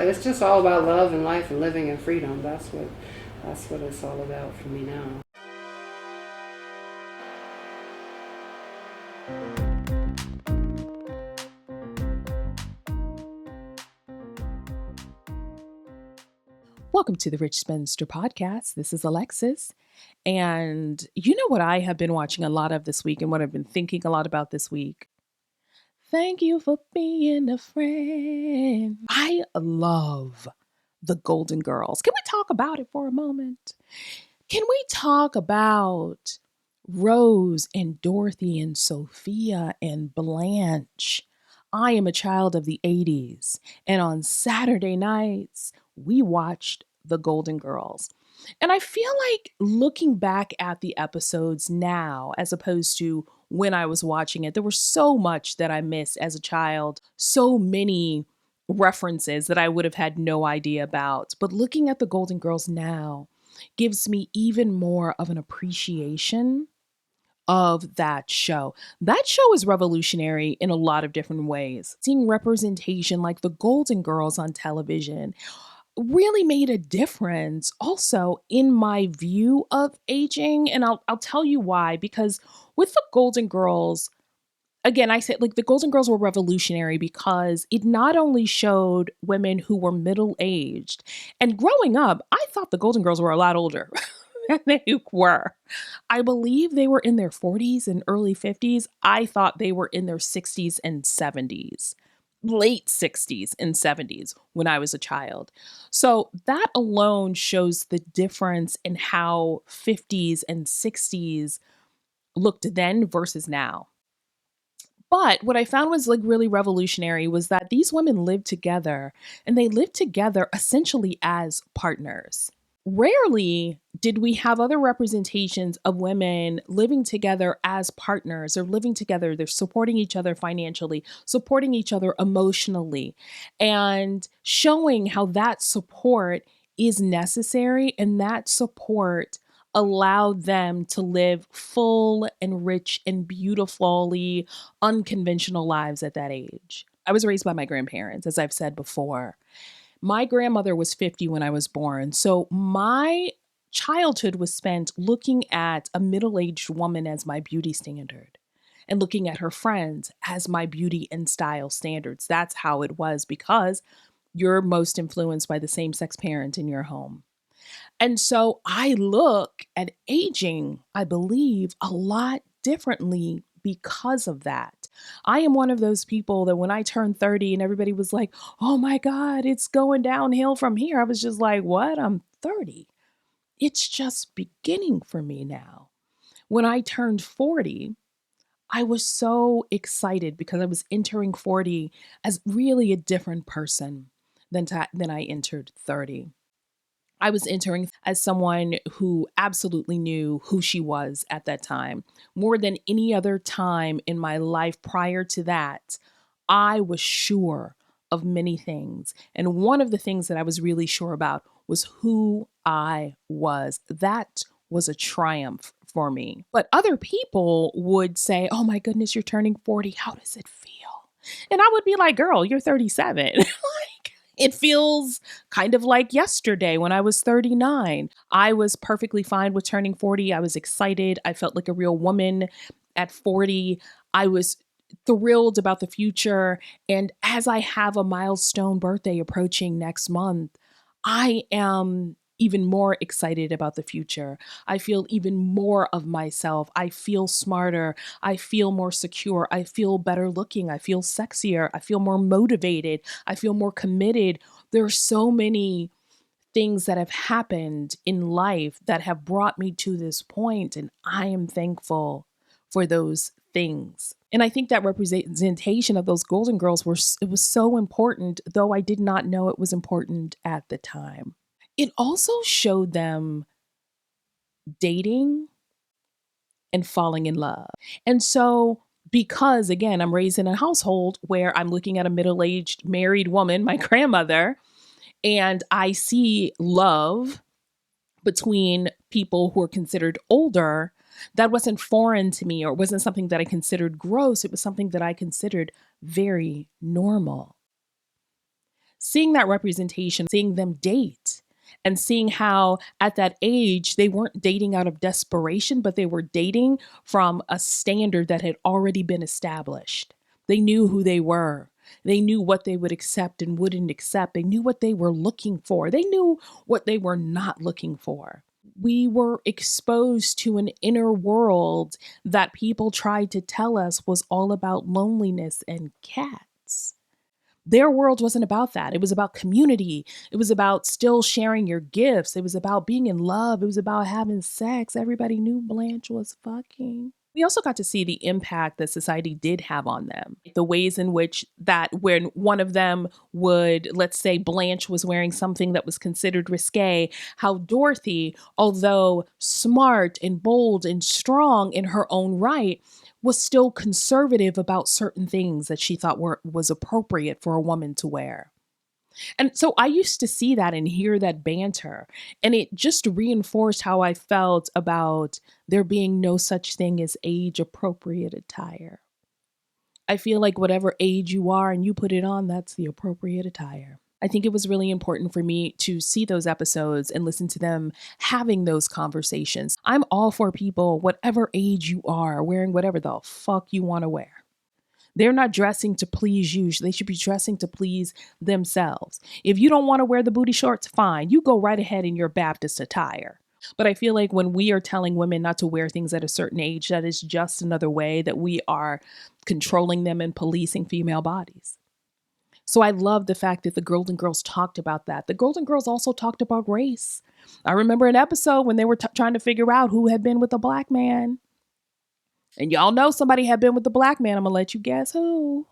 It's just all about love and life and living in freedom. That's what it's all about for me now. Welcome to the Rich Spinster podcast. This is Alexis. And you know what I have been watching a lot of this week and what I've been thinking a lot about this week? Thank you for being a friend. I love the Golden Girls. Can we talk about it for a moment? Can we talk about Rose and Dorothy and Sophia and Blanche? I am a child of the 80s, and on Saturday nights, we watched The Golden Girls. And I feel like looking back at the episodes now, as opposed to when I was watching it, there was so much that I missed as a child, so many references that I would have had no idea about. But looking at The Golden Girls now, gives me even more of an appreciation of that show. That show is revolutionary in a lot of different ways. Seeing representation like the Golden Girls on television really made a difference also in my view of aging. And I'll tell you why, because with the Golden Girls, again, I said like the Golden Girls were revolutionary because it not only showed women who were middle aged, and growing up, I thought the Golden Girls were a lot older than they were. I believe they were in their 40s and early 50s. I thought they were in their 60s and 70s, late 60s and 70s when I was a child. So that alone shows the difference in how 50s and 60s looked then versus now. But what I found was like really revolutionary was that these women lived together and they lived together essentially as partners. Rarely did we have other representations of women living together as partners or living together. They're supporting each other financially, supporting each other emotionally, and showing how that support is necessary and that support allowed them to live full and rich and beautifully unconventional lives at that age. I was raised by my grandparents, as I've said before. My grandmother was 50 when I was born. So my childhood was spent looking at a middle aged woman as my beauty standard and looking at her friends as my beauty and style standards. That's how it was because you're most influenced by the same sex parent in your home. And so I look at aging, I believe, a lot differently because of that. I am one of those people that when I turned 30 and everybody was like, oh my God, it's going downhill from here. I was just like, what? I'm 30. It's just beginning for me now. When I turned 40, I was so excited because I was entering 40 as really a different person than I entered 30. I was entering as someone who absolutely knew who she was at that time. More than any other time in my life prior to that, I was sure of many things. And one of the things that I was really sure about was who I was. That was a triumph for me. But other people would say, oh my goodness, you're turning 40. How does it feel? And I would be like, girl, you're 37. Like, it feels kind of like yesterday when I was 39. I was perfectly fine with turning 40. I was excited. I felt like a real woman at 40. I was thrilled about the future. And as I have a milestone birthday approaching next month, I am even more excited about the future. I feel even more of myself. I feel smarter. I feel more secure. I feel better looking. I feel sexier. I feel more motivated. I feel more committed. There are so many things that have happened in life that have brought me to this point, and I am thankful for those things. And I think that representation of those Golden Girls it was so important, though I did not know it was important at the time. It also showed them dating and falling in love. And so, because again, I'm raised in a household where I'm looking at a middle aged married woman, my grandmother, and I see love between people who are considered older. That wasn't foreign to me or wasn't something that I considered gross. It was something that I considered very normal. Seeing that representation, seeing them date, and seeing how at that age they weren't dating out of desperation, but they were dating from a standard that had already been established. They knew who they were. They knew what they would accept and wouldn't accept. They knew what they were looking for. They knew what they were not looking for. We were exposed to an inner world that people tried to tell us was all about loneliness and cats. Their world wasn't about that. It was about community. It was about still sharing your gifts. It was about being in love. It was about having sex. Everybody knew Blanche was fucking. We also got to see the impact that society did have on them. The ways in which that when one of them would, let's say Blanche was wearing something that was considered risque, how Dorothy, although smart and bold and strong in her own right, was still conservative about certain things that she thought was appropriate for a woman to wear. And so I used to see that and hear that banter, and it just reinforced how I felt about there being no such thing as age appropriate attire. I feel like whatever age you are and you put it on, that's the appropriate attire. I think it was really important for me to see those episodes and listen to them having those conversations. I'm all for people, whatever age you are, wearing whatever the fuck you want to wear. They're not dressing to please you. They should be dressing to please themselves. If you don't want to wear the booty shorts, fine. You go right ahead in your Baptist attire. But I feel like when we are telling women not to wear things at a certain age, that is just another way that we are controlling them and policing female bodies. So I love the fact that the Golden Girls talked about that. The Golden Girls also talked about race. I remember an episode when they were trying to figure out who had been with a black man. And y'all know somebody had been with the black man. I'm going to let you guess who.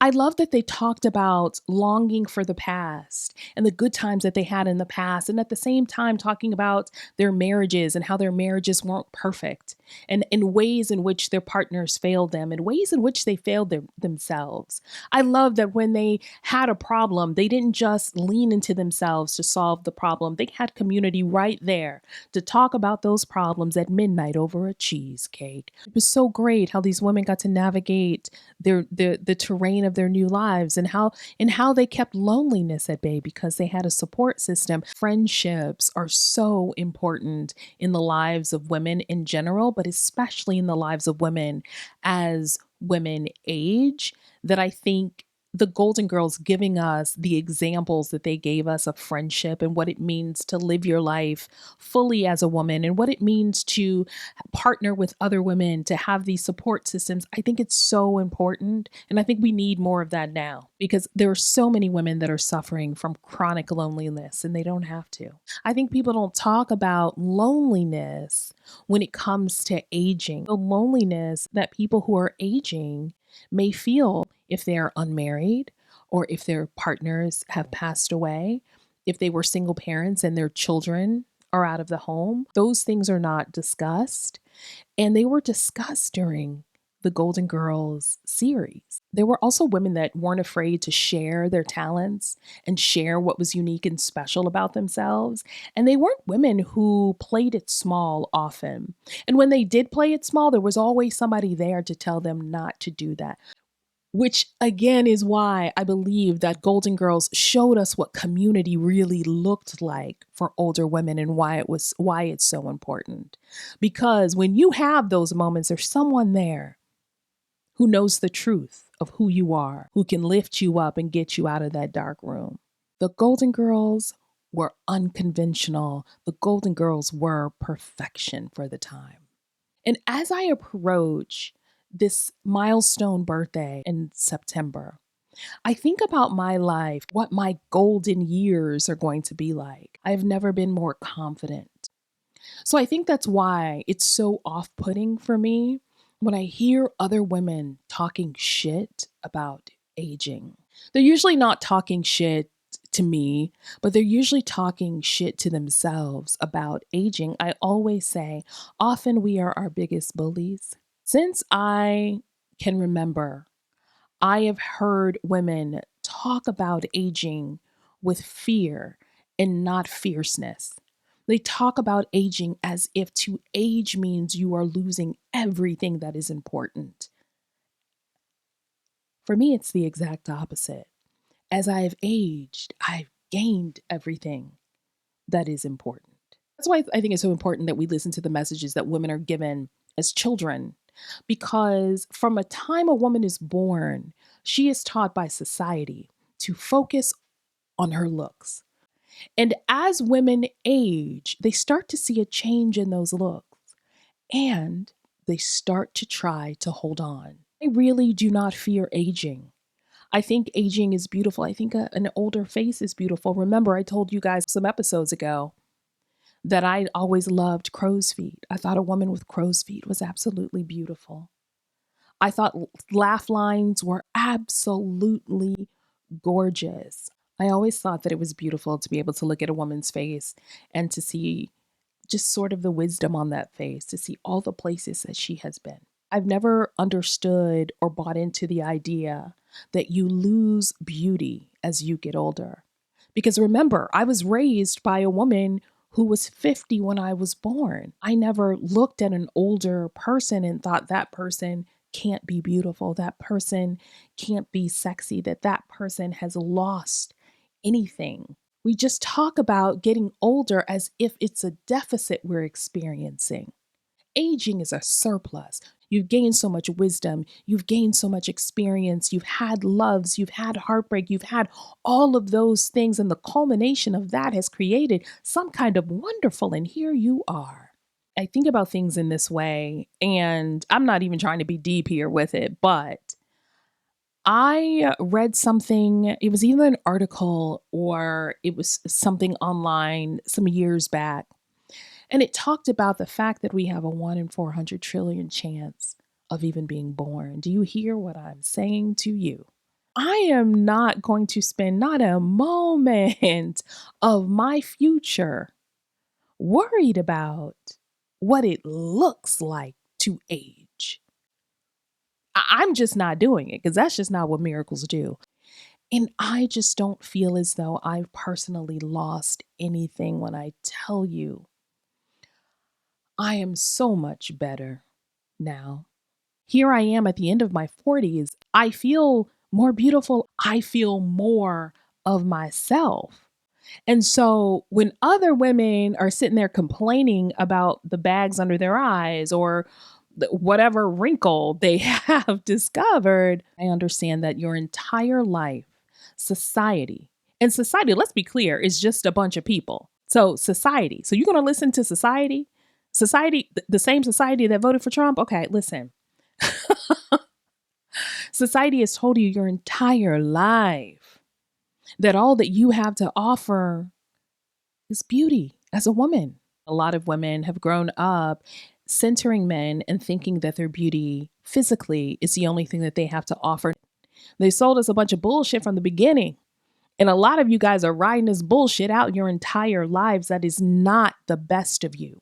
I love that they talked about longing for the past and the good times that they had in the past. And at the same time, talking about their marriages and how their marriages weren't perfect and in ways in which their partners failed them and ways in which they failed themselves. I love that when they had a problem, they didn't just lean into themselves to solve the problem. They had community right there to talk about those problems at midnight over a cheesecake. It was so great how these women got to navigate the terrain of their new lives and how they kept loneliness at bay because they had a support system. Friendships are so important in the lives of women in general, but especially in the lives of women as women age, that I think the Golden Girls giving us the examples that they gave us of friendship and what it means to live your life fully as a woman and what it means to partner with other women, to have these support systems. I think it's so important. And I think we need more of that now because there are so many women that are suffering from chronic loneliness and they don't have to. I think people don't talk about loneliness when it comes to aging, the loneliness that people who are aging may feel if they're unmarried or if their partners have passed away, if they were single parents and their children are out of the home. Those things are not discussed. And they were discussed during the Golden Girls series. There were also women that weren't afraid to share their talents and share what was unique and special about themselves. And they weren't women who played it small often. And when they did play it small, there was always somebody there to tell them not to do that. Which again is why I believe that Golden Girls showed us what community really looked like for older women and why it's so important. Because when you have those moments, there's someone there who knows the truth of who you are, who can lift you up and get you out of that dark room. The Golden Girls were unconventional. The Golden Girls were perfection for the time. And as I approach this milestone birthday in September, I think about my life, what my golden years are going to be like. I've never been more confident. So I think that's why it's so off-putting for me when I hear other women talking shit about aging. They're usually not talking shit to me, but they're usually talking shit to themselves about aging. I always say, often we are our biggest bullies. Since I can remember, I have heard women talk about aging with fear and not fierceness. They talk about aging as if to age means you are losing everything that is important. For me, it's the exact opposite. As I have aged, I've gained everything that is important. That's why I think it's so important that we listen to the messages that women are given as children, because from a time a woman is born, she is taught by society to focus on her looks. And as women age, they start to see a change in those looks and they start to try to hold on. I really do not fear aging. I think aging is beautiful. I think an older face is beautiful. Remember, I told you guys some episodes ago that I always loved crow's feet. I thought a woman with crow's feet was absolutely beautiful. I thought laugh lines were absolutely gorgeous. I always thought that it was beautiful to be able to look at a woman's face and to see just sort of the wisdom on that face, to see all the places that she has been. I've never understood or bought into the idea that you lose beauty as you get older. Because remember, I was raised by a woman who was 50 when I was born. I never looked at an older person and thought that person can't be beautiful, that person can't be sexy, that person has lost anything. We just talk about getting older as if it's a deficit we're experiencing. Aging is a surplus. You've gained so much wisdom. You've gained so much experience. You've had loves. You've had heartbreak. You've had all of those things. And the culmination of that has created some kind of wonderful. And here you are. I think about things in this way, and I'm not even trying to be deep here with it, but I read something, it was either an article or it was something online some years back. And it talked about the fact that we have a 1 in 400 trillion chance of even being born. Do you hear what I'm saying to you? I am not going to spend not a moment of my future worried about what it looks like to age. I'm just not doing it because that's just not what miracles do. And I just don't feel as though I've personally lost anything when I tell you I am so much better now. Here I am at the end of my 40s. I feel more beautiful. I feel more of myself. And so when other women are sitting there complaining about the bags under their eyes or whatever wrinkle they have discovered, I understand that your entire life, society, and society, let's be clear, is just a bunch of people. So society. So you're going to listen to society? Society, the same society that voted for Trump? Okay, listen. Society has told you your entire life that all that you have to offer is beauty as a woman. A lot of women have grown up centering men and thinking that their beauty physically is the only thing that they have to offer. They sold us a bunch of bullshit from the beginning. And a lot of you guys are riding this bullshit out your entire lives. That is not the best of you.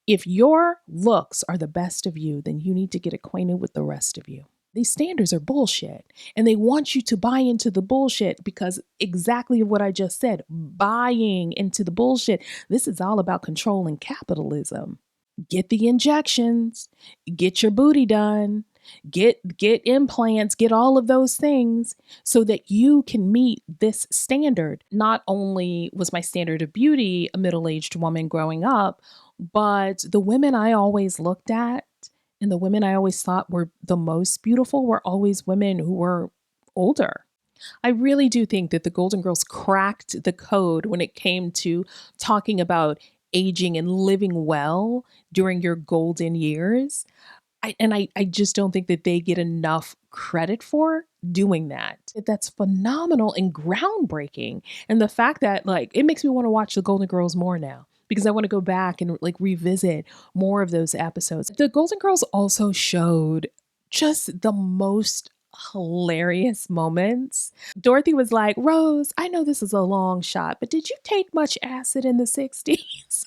If your looks are the best of you, then you need to get acquainted with the rest of you. These standards are bullshit. And they want you to buy into the bullshit because exactly what I just said, buying into the bullshit. This is all about control and capitalism. Get the injections, get your booty done, get implants, get all of those things so that you can meet this standard. Not only was my standard of beauty a middle-aged woman growing up, but the women I always looked at and the women I always thought were the most beautiful were always women who were older. I really do think that the Golden Girls cracked the code when it came to talking about aging and living well during your golden years. I just don't think that they get enough credit for doing that. That's phenomenal and groundbreaking. And the fact that like it makes me want to watch the Golden Girls more now because I want to go back and like revisit more of those episodes. The Golden Girls also showed just the most hilarious moments. Dorothy was like, "Rose, I know this is a long shot, but did you take much acid in the 60s?"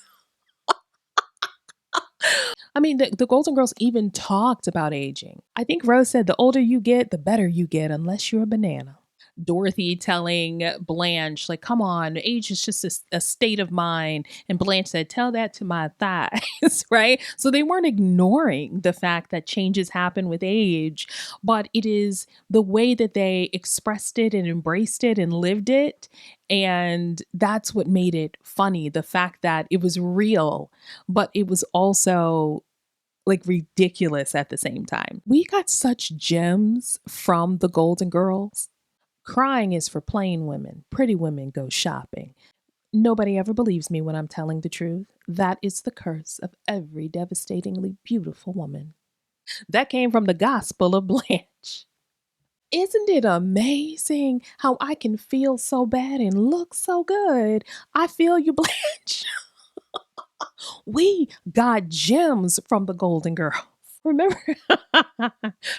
I mean, the Golden Girls even talked about aging. I think Rose said the older you get, the better you get, unless you're a banana. Dorothy telling Blanche, like, come on, age is just a state of mind. And Blanche said, tell that to my thighs, right? So they weren't ignoring the fact that changes happen with age, but it is the way that they expressed it and embraced it and lived it. And that's what made it funny. The fact that it was real, but it was also like ridiculous at the same time. We got such gems from the Golden Girls. Crying is for plain women. Pretty women go shopping. Nobody ever believes me when I'm telling the truth. That is the curse of every devastatingly beautiful woman. That came from the Gospel of Blanche. Isn't it amazing how I can feel so bad and look so good? I feel you, Blanche. We got gems from the Golden Girls. Remember,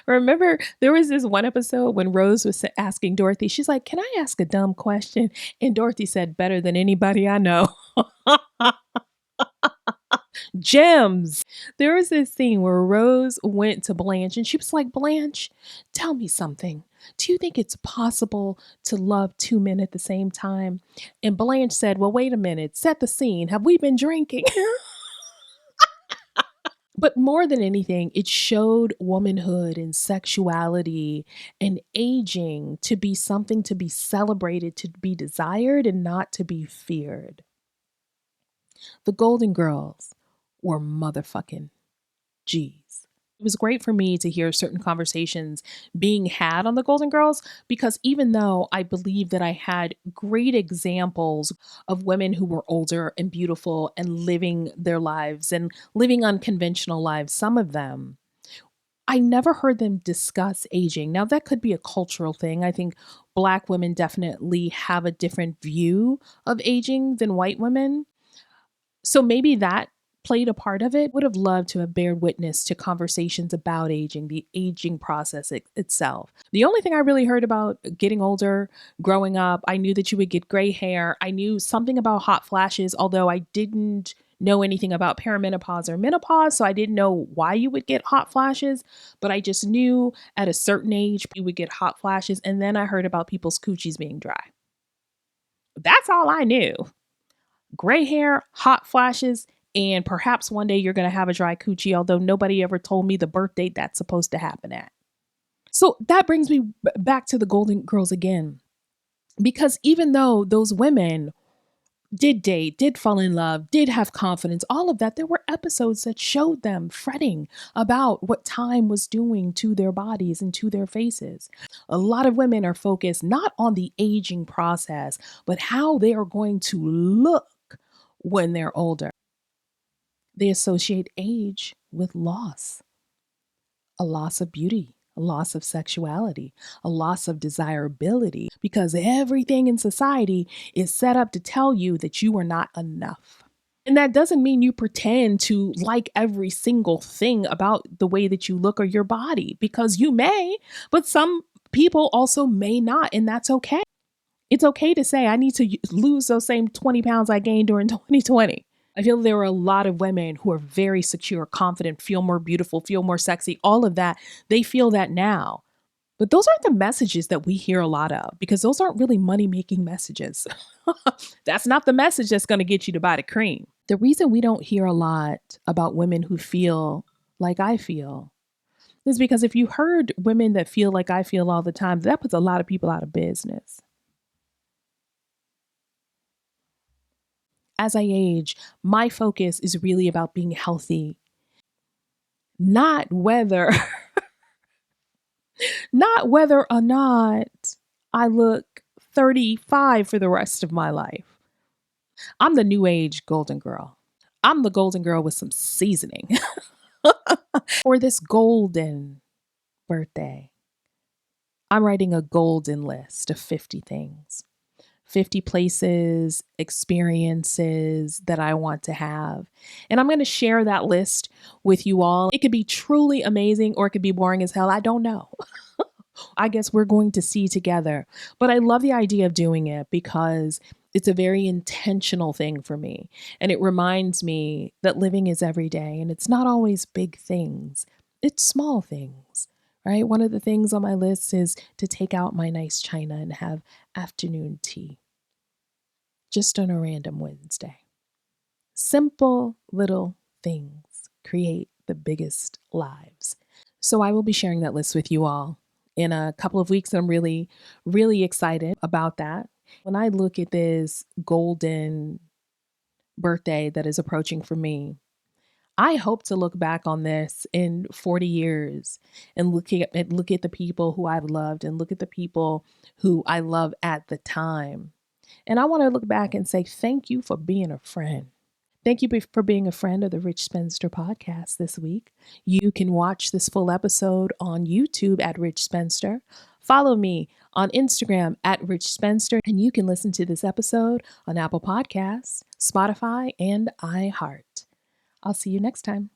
remember there was this one episode when Rose was asking Dorothy, she's like, can I ask a dumb question? And Dorothy said, better than anybody I know. Gems. There was this scene where Rose went to Blanche and she was like, Blanche, tell me something. Do you think it's possible to love two men at the same time? And Blanche said, well, wait a minute, set the scene. Have we been drinking? But more than anything, it showed womanhood and sexuality and aging to be something to be celebrated, to be desired, and not to be feared. The Golden Girls were motherfucking G's. It was great for me to hear certain conversations being had on the Golden Girls because even though I believe that I had great examples of women who were older and beautiful and living their lives and living unconventional lives, some of them, I never heard them discuss aging. Now, that could be a cultural thing. I think Black women definitely have a different view of aging than white women. So maybe that played a part of it. Would have loved to have bared witness to conversations about aging, the aging process itself. The only thing I really heard about getting older, growing up, I knew that you would get gray hair. I knew something about hot flashes, although I didn't know anything about perimenopause or menopause, so I didn't know why you would get hot flashes, but I just knew at a certain age you would get hot flashes, and then I heard about people's coochies being dry. That's all I knew. Gray hair, hot flashes, and perhaps one day you're going to have a dry coochie, although nobody ever told me the birth date that's supposed to happen at. So that brings me back to the Golden Girls again. Because even though those women did date, did fall in love, did have confidence, all of that, there were episodes that showed them fretting about what time was doing to their bodies and to their faces. A lot of women are focused not on the aging process, but how they are going to look when they're older. They associate age with loss, a loss of beauty, a loss of sexuality, a loss of desirability, because everything in society is set up to tell you that you are not enough. And that doesn't mean you pretend to like every single thing about the way that you look or your body, because you may, but some people also may not, and that's okay. It's okay to say, I need to lose those same 20 pounds I gained during 2020. I feel there are a lot of women who are very secure, confident, feel more beautiful, feel more sexy, all of that. They feel that now. But those aren't the messages that we hear a lot of because those aren't really money-making messages. That's not the message that's going to get you to buy the cream. The reason we don't hear a lot about women who feel like I feel is because if you heard women that feel like I feel all the time, that puts a lot of people out of business. As I age, my focus is really about being healthy, not whether not whether or not I look 35 for the rest of my life. I'm the new age golden girl. I'm the golden girl with some seasoning. For this golden birthday, I'm writing a golden list of 50 things. 50 places, experiences that I want to have. And I'm going to share that list with you all. It could be truly amazing or it could be boring as hell. I don't know. I guess we're going to see together. But I love the idea of doing it because it's a very intentional thing for me. And it reminds me that living is every day and it's not always big things. It's small things, right? One of the things on my list is to take out my nice china and have afternoon tea just on a random Wednesday. Simple little things create the biggest lives. So I will be sharing that list with you all in a couple of weeks. I'm really, really excited about that. When I look at this golden birthday that is approaching for me, I hope to look back on this in 40 years and look at the people who I've loved and look at the people who I love at the time. And I want to look back and say, thank you for being a friend. Thank you for being a friend of the Rich Spinster podcast this week. You can watch this full episode on YouTube at Rich Spinster. Follow me on Instagram at Rich Spinster, and you can listen to this episode on Apple Podcasts, Spotify, and iHeart. I'll see you next time.